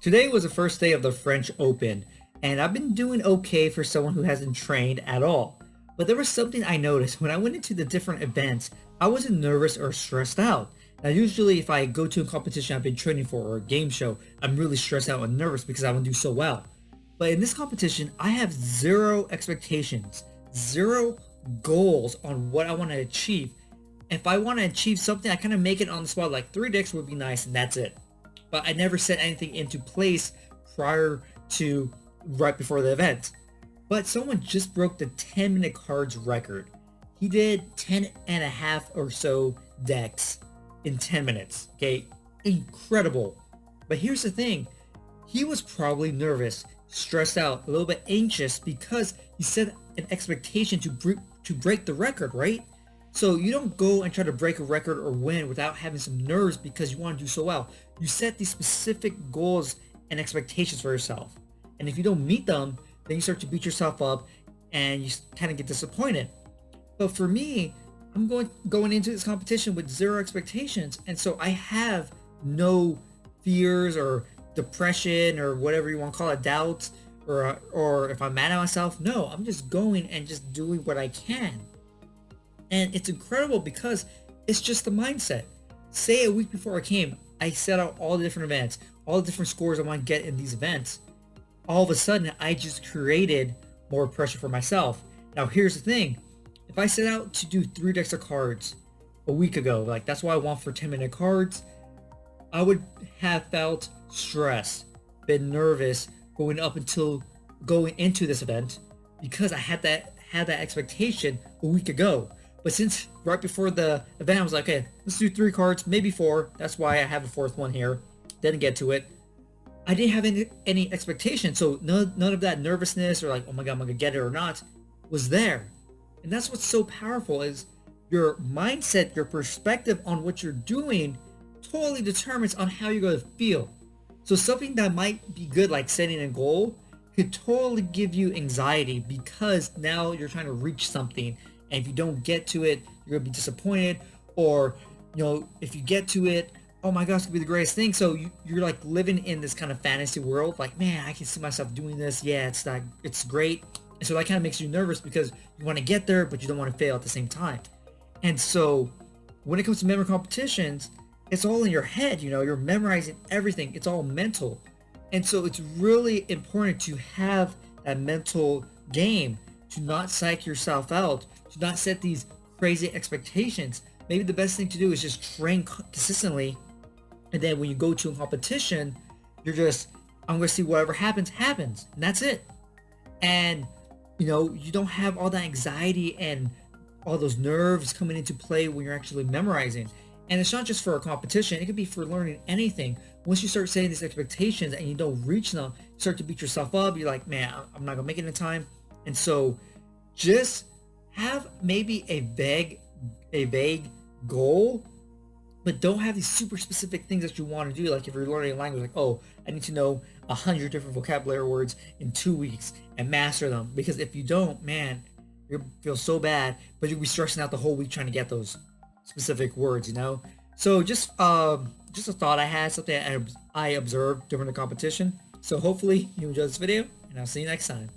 Today was the first day of the French Open, and I've been doing okay for someone who hasn't trained at all. But there was something I noticed when I went into the different events. I wasn't nervous or stressed out. Now, usually if I go to a competition I've been training for or a game show, I'm really stressed out and nervous because I want to do so well. But in this competition, I have zero expectations, zero goals on what I want to achieve. If I want to achieve something, I kind of make it on the spot, like 3 decks would be nice and that's it. But I never set anything into place prior to right before the event. But someone just broke the 10-minute cards record. He did 10 and a half or so decks in 10 minutes. Okay, incredible. But here's the thing. He was probably nervous, stressed out, a little bit anxious because he set an expectation to break the record, right? So you don't go and try to break a record or win without having some nerves because you want to do so well. You set these specific goals and expectations for yourself. And if you don't meet them, then you start to beat yourself up and you kind of get disappointed. But for me, I'm going into this competition with zero expectations. And so I have no fears or depression or whatever you want to call it, doubts, or if I'm mad at myself. No, I'm just going and just doing what I can. And it's incredible because it's just the mindset. Say a week before I came, I set out all the different events, all the different scores I want to get in these events. All of a sudden, I just created more pressure for myself. Now, here's the thing. If I set out to do 3 decks of cards a week ago, like that's what I want for 10-minute cards, I would have felt stressed, been nervous going into this event because I had that expectation a week ago. But since right before the event, I was like, okay, let's do 3 cards, maybe 4. That's why I have a 4th one here. Didn't get to it. I didn't have any expectation. So none of that nervousness or like, oh my God, am I going to get it or not was there. And that's what's so powerful is your mindset, your perspective on what you're doing totally determines on how you're going to feel. So something that might be good, like setting a goal, could totally give you anxiety because now you're trying to reach something. And if you don't get to it, you're gonna be disappointed. Or, if you get to it, oh my gosh, it's gonna be the greatest thing. So you're like living in this kind of fantasy world. Like, man, I can see myself doing this. Yeah, it's great. And so that kind of makes you nervous because you want to get there, but you don't want to fail at the same time. And so when it comes to memory competitions, it's all in your head. You're memorizing everything. It's all mental. And so it's really important to have that mental game, to not psych yourself out, to not set these crazy expectations. Maybe the best thing to do is just train consistently. And then when you go to a competition, you're just, I'm going to see whatever happens. And that's it. And, you don't have all that anxiety and all those nerves coming into play when you're actually memorizing. And it's not just for a competition. It could be for learning anything. Once you start setting these expectations and you don't reach them, you start to beat yourself up. You're like, man, I'm not going to make it in time. And so just have maybe a vague goal, but don't have these super specific things that you want to do. Like if you're learning a language, like, oh, I need to know 100 different vocabulary words in 2 weeks and master them. Because if you don't, man, you'll feel so bad, but you'll be stressing out the whole week trying to get those specific words, So just a thought I had, something I observed during the competition. So hopefully you enjoyed this video, and I'll see you next time.